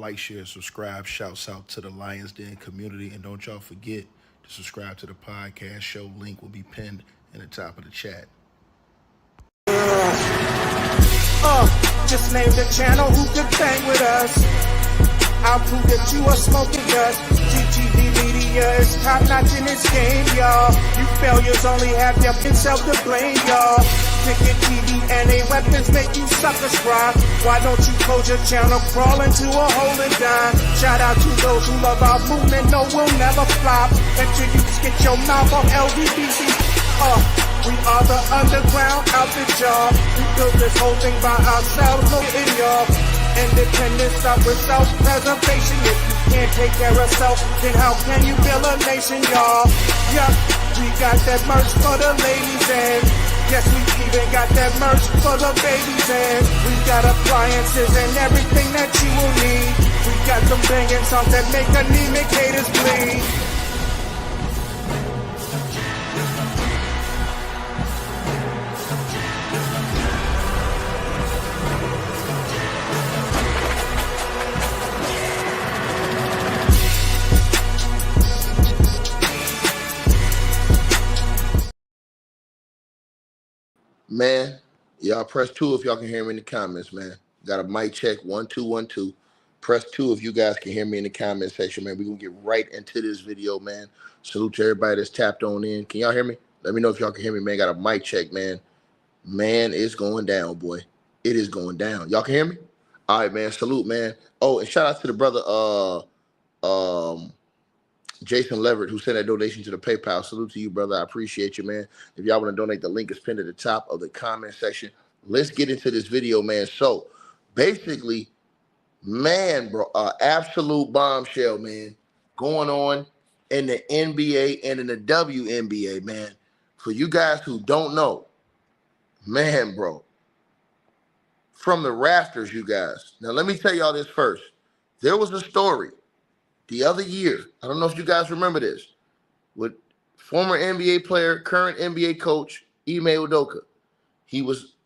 like, share, subscribe. Shouts out to the Lions Den community. And don't y'all forget to subscribe to the podcast show. Link will be pinned in the top of the chat. Just name the channel who could bang with us. I'll prove that you are smoking dust. GTV Media is top notch in this game, y'all. You failures only have yourself to blame, y'all. Cricket TV and a weapons make you suckers cry. Why don't you close your channel, crawl into a hole and die? Shout out to those who love our movement, no, we'll never flop. Until you get your mouth off LGBT. We are the underground outfit, y'all. We built this whole thing by ourselves, look in y'all. Independence start with self-preservation. If you can't take care of self, then how can you build a nation, y'all? Yup, we got that merch for the ladies and yes, we even got that merch for the babies and we got appliances and everything that you will need. We got some banging songs that make anemic haters bleed. Man, y'all press 2 if y'all can hear me in the comments, man. Got a mic check, 1 2 1 2. Press 2 if you guys can hear me in the comment section, man. We're gonna get right into this video, man. Salute to everybody that's tapped on in. Can y'all hear me? Let me know if y'all can hear me, man. Got a mic check, man. Man, it's going down, boy. It is going down. Y'all can hear me? All right, man. Salute, man. Oh, and shout out to the brother Jason Leverett, who sent that donation to the PayPal. Salute to you, brother. I appreciate you, man. If y'all want to donate, the link is pinned at the top of the comment section. Let's get into this video, man. So, basically, man, bro, absolute bombshell, man, going on in the NBA and in the WNBA, man. For you guys who don't know, man, bro, from the rafters, you guys. Now, let me tell y'all this first. There was a story the other year, I don't know if you guys remember this, with former NBA player, current NBA coach, Ime Udoka. He was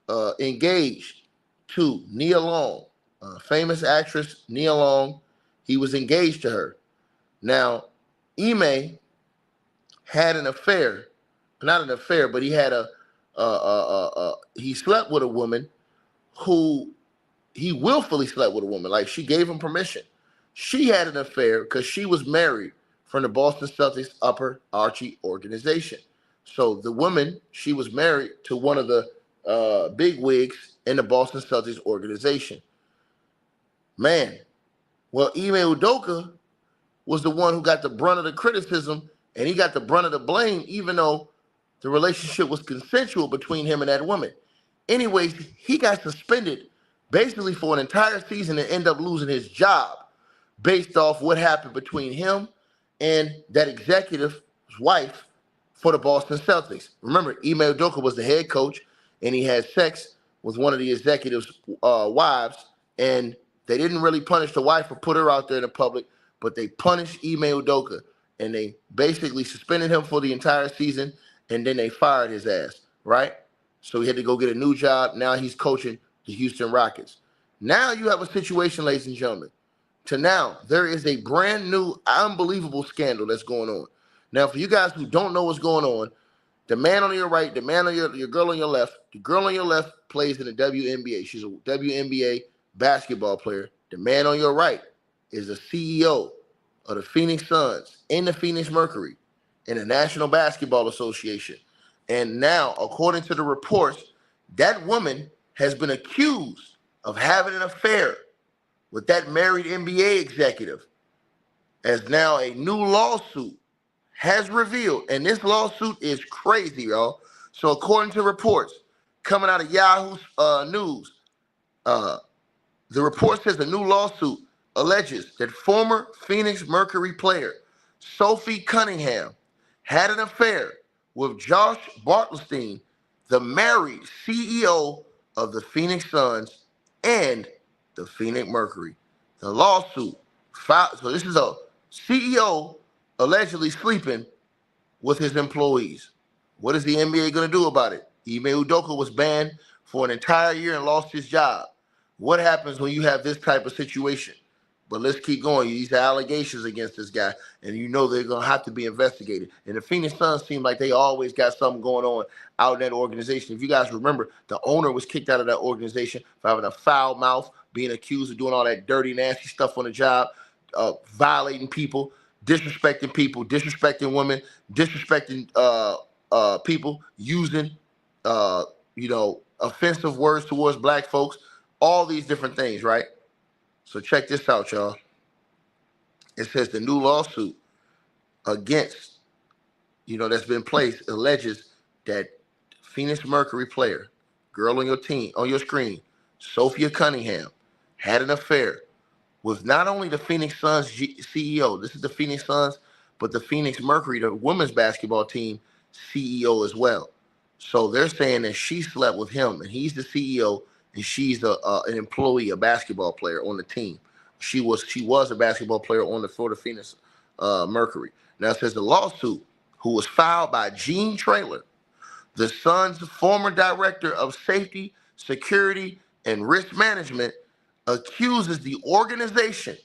engaged to Nia Long, famous actress Nia Long. He was engaged to her. Now, Ime had an affair, not an affair, but he had he slept with a woman who he willfully slept with a woman. Like, she gave him permission. She had an affair because she was married from the Boston Celtics upper Archie organization. So the woman, she was married to one of the big wigs in the Boston Celtics organization. Man, well, Ime Udoka was the one who got the brunt of the criticism, and he got the brunt of the blame, even though the relationship was consensual between him and that woman. Anyways, he got suspended basically for an entire season and ended up losing his job, based off what happened between him and that executive's wife for the Boston Celtics. Remember, Ime Udoka was the head coach, and he had sex with one of the executive's wives, and they didn't really punish the wife or put her out there in the public, but they punished Ime Udoka, and they basically suspended him for the entire season, and then they fired his ass, right? So he had to go get a new job. Now he's coaching the Houston Rockets. Now you have a situation, ladies and gentlemen, to now, there is a brand new, unbelievable scandal that's going on. Now, for you guys who don't know what's going on, the man on your right, the man on your girl on your left, the girl on your left plays in the WNBA. She's a WNBA basketball player. The man on your right is the CEO of the Phoenix Suns and the Phoenix Mercury in the National Basketball Association. And now, according to the reports, that woman has been accused of having an affair with that married NBA executive, as now a new lawsuit has revealed, and this lawsuit is crazy, y'all. So according to reports coming out of Yahoo News, the report says a new lawsuit alleges that former Phoenix Mercury player Sophie Cunningham had an affair with Josh Bartelstein, the married CEO of the Phoenix Suns and the Phoenix Mercury. The lawsuit filed, so this is a CEO allegedly sleeping with his employees. What is the NBA going to do about it? Ime Udoka was banned for an entire year and lost his job. What happens when you have this type of situation? But let's keep going. These allegations against this guy, and you know they're gonna have to be investigated. And the Phoenix Suns seem like they always got something going on out in that organization. If you guys remember, the owner was kicked out of that organization for having a foul mouth, being accused of doing all that dirty, nasty stuff on the job, violating people, disrespecting women, disrespecting people, using offensive words towards black folks, all these different things, right? So check this out, y'all. It says the new lawsuit against, that's been placed alleges that Phoenix Mercury player, girl on your screen, Sophia Cunningham, had an affair with not only the Phoenix Suns CEO, this is the Phoenix Suns, but the Phoenix Mercury, the women's basketball team CEO as well. So they're saying that she slept with him, and he's the CEO, and she's an employee, a basketball player on the team. She was a basketball player on the Florida Phoenix Mercury. Now it says the lawsuit, who was filed by Gene Traylor, the Suns' former director of safety, security, and risk management, accuses the organization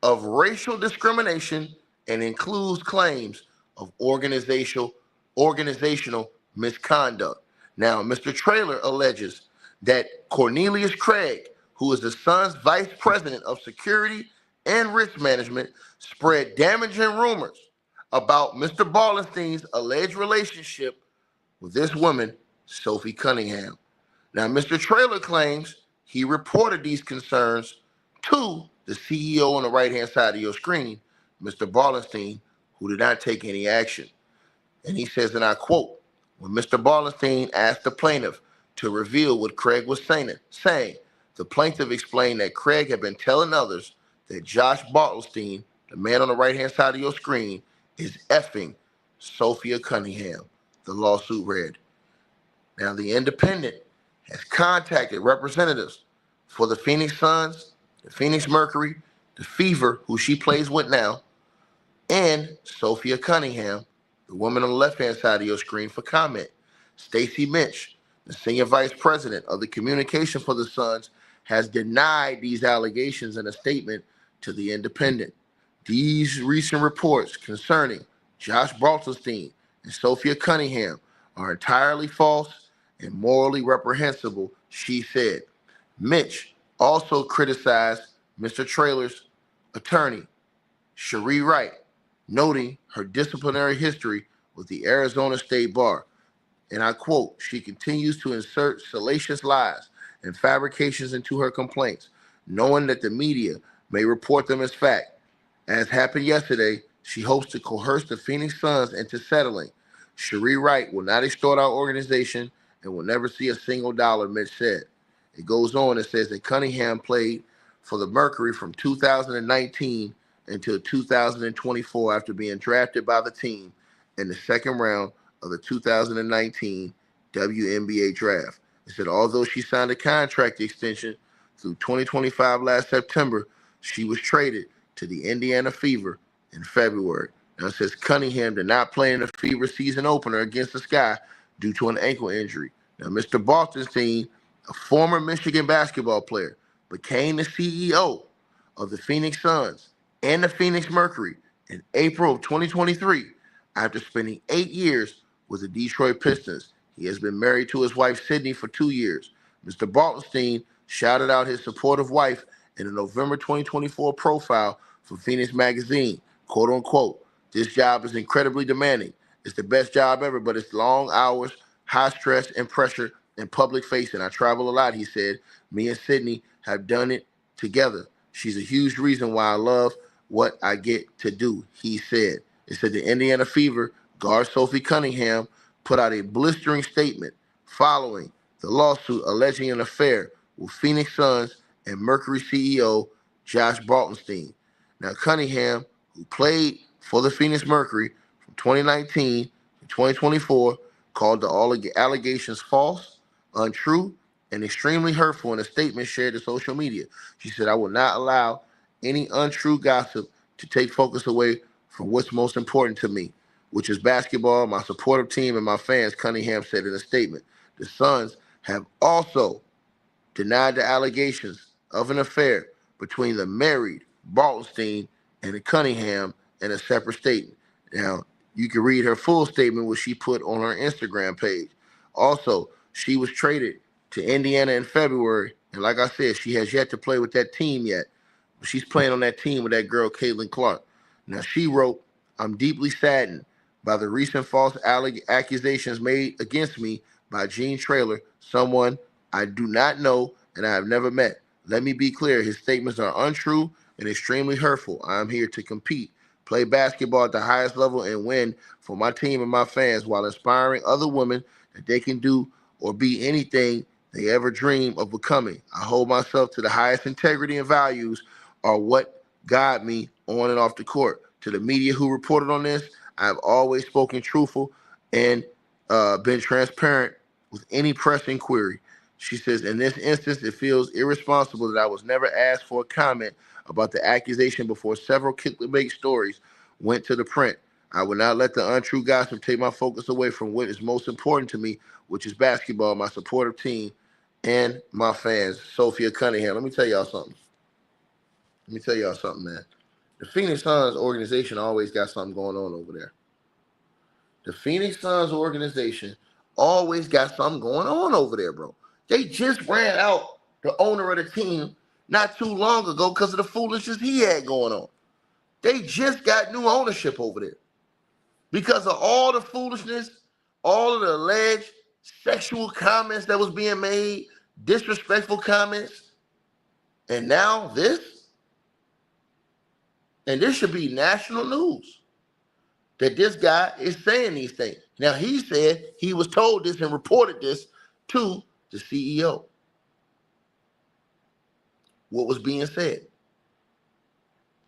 of racial discrimination and includes claims of organizational misconduct. Now, Mr. Traylor alleges that Cornelius Craig, who is the Suns' vice president of security and risk management, spread damaging rumors about Mr. Ballenstein's alleged relationship with this woman, Sophie Cunningham. Now, Mr. Traylor claims he reported these concerns to the CEO on the right-hand side of your screen, Mr. Ballenstein, who did not take any action. And he says, and I quote, when Mr. Ballenstein asked the plaintiff to reveal what Craig was saying, the plaintiff explained that Craig had been telling others that Josh Bartelstein, the man on the right-hand side of your screen, is effing Sophia Cunningham, the lawsuit read. Now, the Independent has contacted representatives for the Phoenix Suns, the Phoenix Mercury, the Fever, who she plays with now, and Sophia Cunningham, the woman on the left-hand side of your screen, for comment. Stacey Minch, the senior vice president of the communication for the Suns, has denied these allegations in a statement to the Independent. These recent reports concerning Josh Bartelstein and Sophia Cunningham are entirely false and morally reprehensible, she said. Mitch also criticized Mr. Traylor's attorney, Cherie Wright, noting her disciplinary history with the Arizona State Bar. And I quote, she continues to insert salacious lies and fabrications into her complaints, knowing that the media may report them as fact. As happened yesterday, she hopes to coerce the Phoenix Suns into settling. Cherie Wright will not extort our organization and will never see a single dollar, Mitch said. It goes on and says that Cunningham played for the Mercury from 2019 until 2024 after being drafted by the team in the second round of the 2019 WNBA draft. It said although she signed a contract extension through 2025 last September, she was traded to the Indiana Fever in February. Now it says Cunningham did not play in the Fever season opener against the Sky due to an ankle injury. Now Mr. Baltenstein, a former Michigan basketball player, became the CEO of the Phoenix Suns and the Phoenix Mercury in April of 2023 after spending 8 years with the Detroit Pistons. He has been married to his wife, Sydney, for 2 years. Mr. Baltenstein shouted out his supportive wife in a November 2024 profile for Phoenix Magazine, quote unquote, this job is incredibly demanding. It's the best job ever, but it's long hours, high stress and pressure, and public facing. I travel a lot, he said. Me and Sydney have done it together. She's a huge reason why I love what I get to do, he said. It said the Indiana Fever guard Sophie Cunningham put out a blistering statement following the lawsuit alleging an affair with Phoenix Suns and Mercury CEO Josh Bartenstein. Now, Cunningham, who played for the Phoenix Mercury from 2019 to 2024, called the allegations false, untrue, and extremely hurtful in a statement shared to social media. She said, I will not allow any untrue gossip to take focus away from what's most important to me, which is basketball, my supportive team, and my fans, Cunningham said in a statement. The Suns have also denied the allegations of an affair between the married Baltenstein and Cunningham in a separate statement. Now, you can read her full statement, which she put on her Instagram page. Also, she was traded to Indiana in February, and like I said, she has yet to play with that team yet. But she's playing on that team with that girl, Caitlin Clark. Now, she wrote, "I'm deeply saddened by the recent false accusations made against me by Gene Traylor, someone I do not know and I have never met. Let me be clear, his statements are untrue and extremely hurtful. I am here to compete, play basketball at the highest level, and win for my team and my fans while inspiring other women that they can do or be anything they ever dream of becoming. I hold myself to the highest integrity and values are what guide me on and off the court. To the media who reported on this, I've always spoken truthful and been transparent with any press inquiry." She says, "In this instance, it feels irresponsible that I was never asked for a comment about the accusation before several clickbait stories went to the print. I will not let the untrue gossip take my focus away from what is most important to me, which is basketball, my supportive team, and my fans." Sophia Cunningham. Let me tell y'all something. Man. The Phoenix Suns organization always got something going on over there. The Phoenix Suns organization always got something going on over there, bro. They just ran out the owner of the team not too long ago because of the foolishness he had going on. They just got new ownership over there because of all the foolishness, all of the alleged sexual comments that was being made, disrespectful comments, and now this. And this should be national news that this guy is saying these things. Now, he said he was told this and reported this to the CEO. What was being said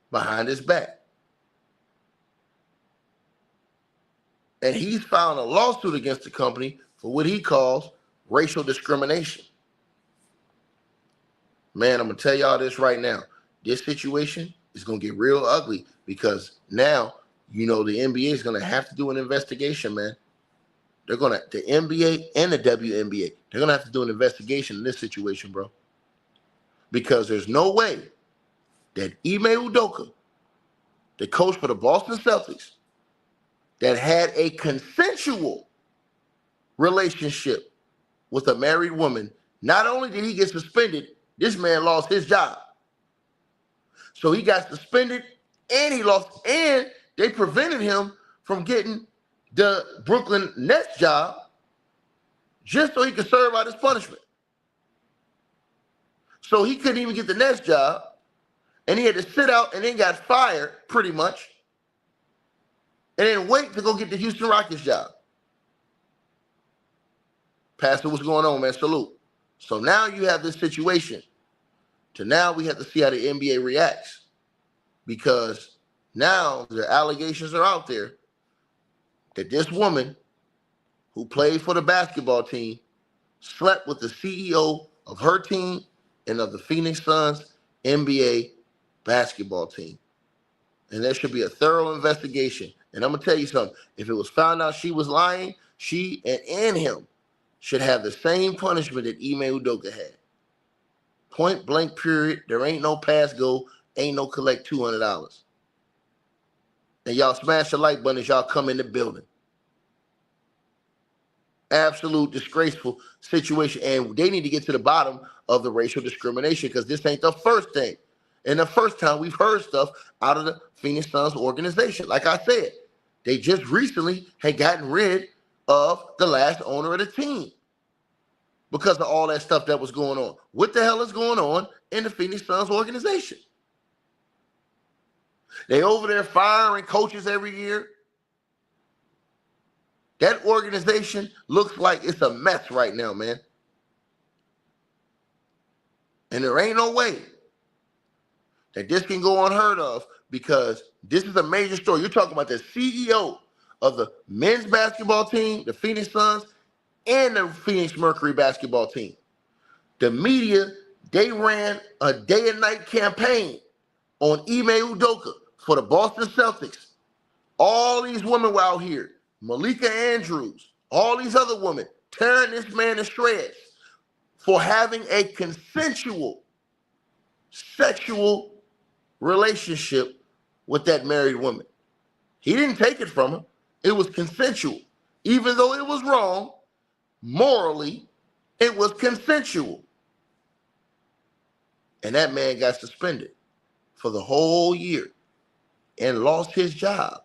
behind his back. And he's filed a lawsuit against the company for what he calls racial discrimination. Man, I'm going to tell y'all this right now. This situation is going to get real ugly because now, the NBA is going to have to do an investigation, man. The NBA and the WNBA, they're going to have to do an investigation in this situation, bro. Because there's no way that Ime Udoka, the coach for the Boston Celtics, that had a consensual relationship with a married woman, not only did he get suspended, this man lost his job. So he got suspended and he lost, and they prevented him from getting the Brooklyn Nets job just so he could serve out his punishment. So he couldn't even get the Nets job, and he had to sit out and then got fired pretty much, and then wait to go get the Houston Rockets job. Pastor, what's going on, man? Salute. So now you have this situation. So now we have to see how the NBA reacts, because now the allegations are out there that this woman who played for the basketball team slept with the CEO of her team and of the Phoenix Suns NBA basketball team. And there should be a thorough investigation. And I'm going to tell you something. If it was found out she was lying, she and him should have the same punishment that Ime Udoka had. Point blank, period. There ain't no pass go, ain't no collect $200. And y'all smash the like button as y'all come in the building. Absolute disgraceful situation. And they need to get to the bottom of the racial discrimination, because this ain't the first thing. And the first time we've heard stuff out of the Phoenix Suns organization. Like I said, they just recently had gotten rid of the last owner of the team because of all that stuff that was going on. What the hell is going on in the Phoenix Suns organization? They over there firing coaches every year. That organization looks like it's a mess right now, man. And there ain't no way that this can go unheard of, because this is a major story. You're talking about the CEO of the men's basketball team, the Phoenix Suns, and the Phoenix Mercury basketball team. The media, they ran a day and night campaign on Ime Udoka for the Boston Celtics. All these women were out here. Malika Andrews, all these other women, tearing this man to shreds for having a consensual sexual relationship with that married woman. He didn't take it from her. It was consensual. Even though it was wrong, morally, it was consensual. And that man got suspended for the whole year and lost his job.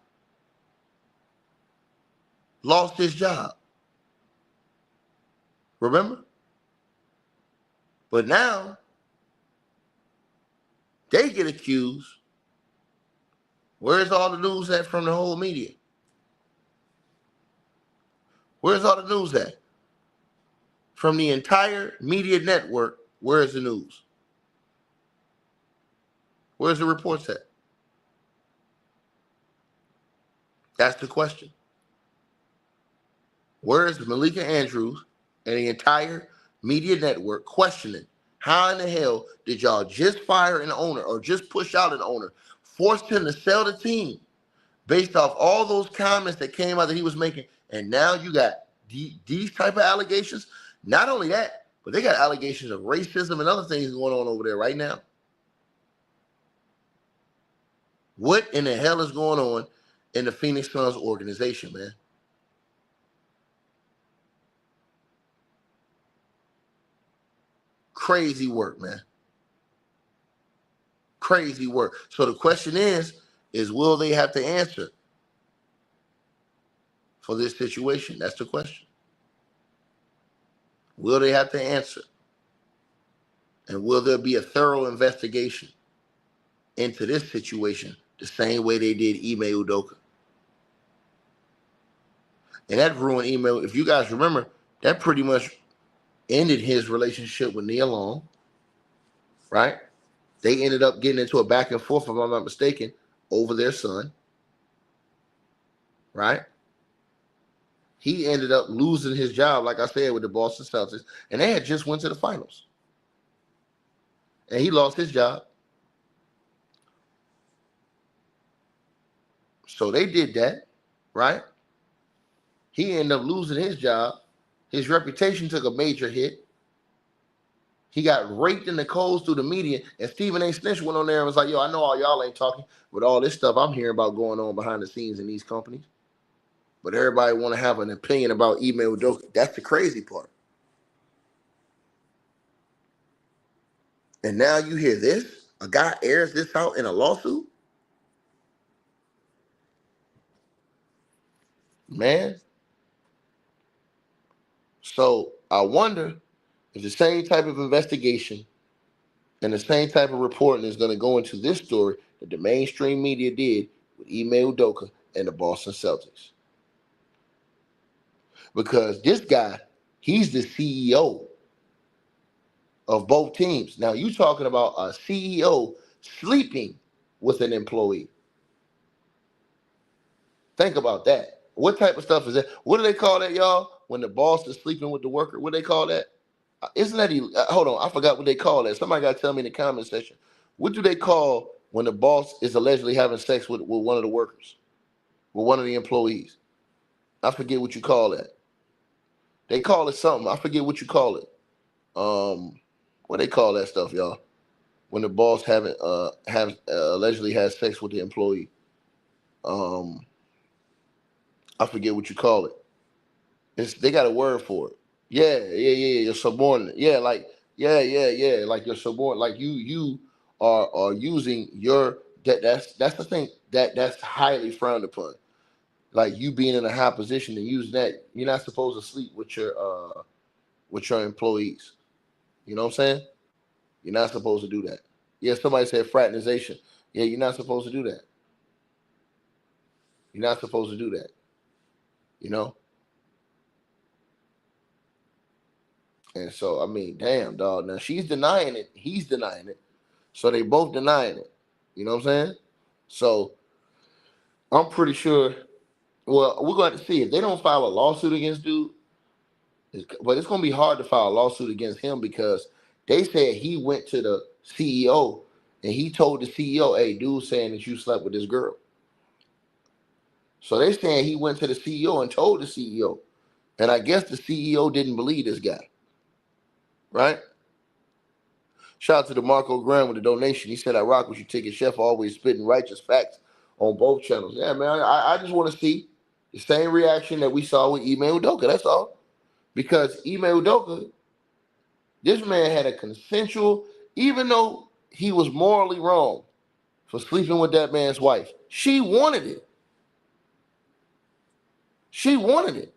Lost his job. Remember? But now, they get accused. Where's all the news at from the whole media? Where's all the news at? From the entire media network, where's the news? Where's the reports at? That's the question. Where's Malika Andrews and the entire media network questioning how in the hell did y'all just fire an owner or just push out an owner, forced him to sell the team based off all those comments that came out that he was making, and now you got these type of allegations? Not only that, but they got allegations of racism and other things going on over there right now. What in the hell is going on in the Phoenix Suns organization, man? Crazy work, man. Crazy work. So the question is will they have to answer for this situation? That's the question. Will they have to answer? And will there be a thorough investigation into this situation the same way they did Ime Udoka? And that ruined Ime. If you guys remember, that pretty much ended his relationship with Nia Long, right? They ended up getting into a back and forth, if I'm not mistaken, over their son, right? He ended up losing his job, like I said, with the Boston Celtics, and they had just went to the finals. And he lost his job. So they did that, right? He ended up losing his job. His reputation took a major hit. He got raped in the coals through the media, and Stephen A. Smith went on there and was like, yo, I know all y'all ain't talking, but all this stuff I'm hearing about going on behind the scenes in these companies. But everybody want to have an opinion about Ime Udoka. That's the crazy part. And now you hear this? A guy airs this out in a lawsuit? Man. So I wonder if the same type of investigation and the same type of reporting is going to go into this story that the mainstream media did with Ime Udoka and the Boston Celtics. Because this guy, he's the CEO of both teams. Now, you talking about a CEO sleeping with an employee. Think about that. What type of stuff is that? What do they call that, y'all? When the boss is sleeping with the worker, what do they call that? Isn't that, hold on, I forgot what they call that. Somebody got to tell me in the comment section. What do they call when the boss is allegedly having sex with one of the workers, with one of the employees? I forget what you call that. They call it something. I forget what you call it. What they call that stuff, y'all? When the boss allegedly has sex with the employee. I forget what you call it. They got a word for it. Yeah. Your subordinate. Yeah, like like your subordinate. Like you are using your that's the thing that's highly frowned upon. Like you being in a high position and using that. You're not supposed to sleep with your employees. You know what I'm saying? You're not supposed to do that. Yeah, somebody said fraternization. Yeah, you're not supposed to do that. You're not supposed to do that. You know? And so, I mean, damn, dog. Now, she's denying it. He's denying it. So, they both denying it. You know what I'm saying? So, I'm pretty sure, well, we're going to see. If they don't file a lawsuit against dude, but it's going to be hard to file a lawsuit against him because they said he went to the CEO and he told the CEO, hey, dude saying that you slept with this girl. So, they're saying he went to the CEO and told the CEO. And I guess the CEO didn't believe this guy. Right? Shout out to DeMarco Graham with the donation. He said, I rock with you, Ticket Chef, always spitting righteous facts on both channels. Yeah, man, I just want to see the same reaction that we saw with Ime Udoka. That's all. Because Ime Udoka, this man had a consensual, even though he was morally wrong for sleeping with that man's wife, she wanted it. She wanted it.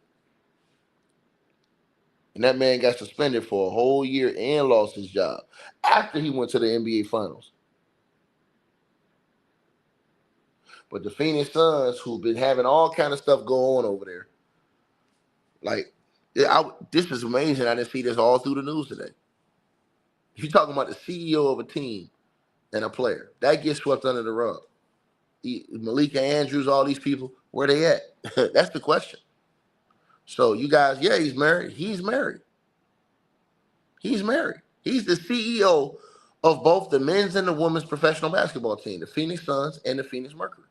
And that man got suspended for a whole year and lost his job after he went to the NBA Finals. But the Phoenix Suns, who've been having all kind of stuff go on over there, like, this is amazing. I didn't see this all through the news today. You're talking about the CEO of a team and a player. That gets swept under the rug. Malika Andrews, all these people, where they at? That's the question. So you guys, yeah, he's married. He's married. He's married. He's the CEO of both the men's and the women's professional basketball team, the Phoenix Suns and the Phoenix Mercury.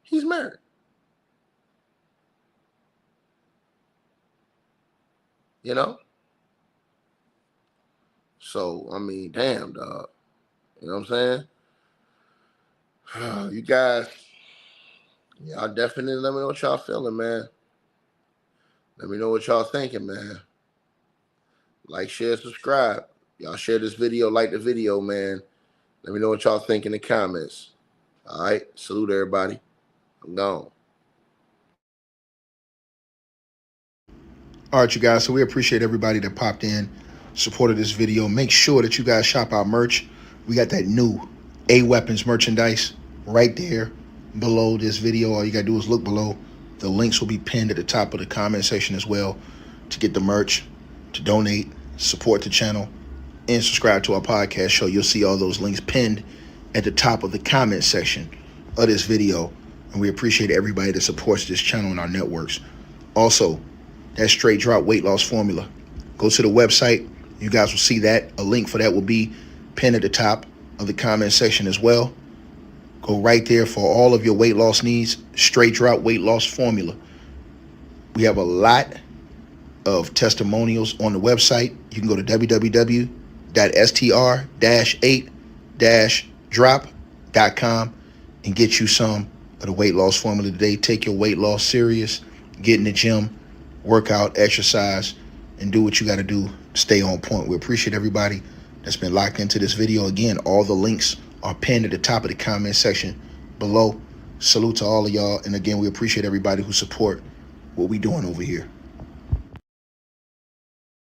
He's married. You know? So, I mean, damn, dog. You know what I'm saying? You guys, y'all definitely let me know what y'all feeling, man. Let me know what y'all thinking, man. Like, share, subscribe. Y'all share this video, like the video, man. Let me know what y'all think in the comments. All right? Salute everybody. I'm gone. All right, you guys, so we appreciate everybody that popped in, supported this video. Make sure that you guys shop our merch. We got that new A-Weapons merchandise right there below this video. All you got to do is look below. The links will be pinned at the top of the comment section as well to get the merch, to donate, support the channel, and subscribe to our podcast show. You'll see all those links pinned at the top of the comment section of this video. And we appreciate everybody that supports this channel and our networks. Also, that straight drop weight loss formula. Go to the website. You guys will see that. A link for that will be pinned at the top of the comment section as well. Go right there for all of your weight loss needs. Straight drop weight loss formula. We have a lot of testimonials on the website. You can go to www.str-8-drop.com and get you some of the weight loss formula today. Take your weight loss serious. Get in the gym. Work out, exercise, and do what you got to do. Stay on point. We appreciate everybody that's been locked into this video. Again, all the links are pinned at the top of the comment section below. Salute to all of y'all. And again, we appreciate everybody who support what we doing over here.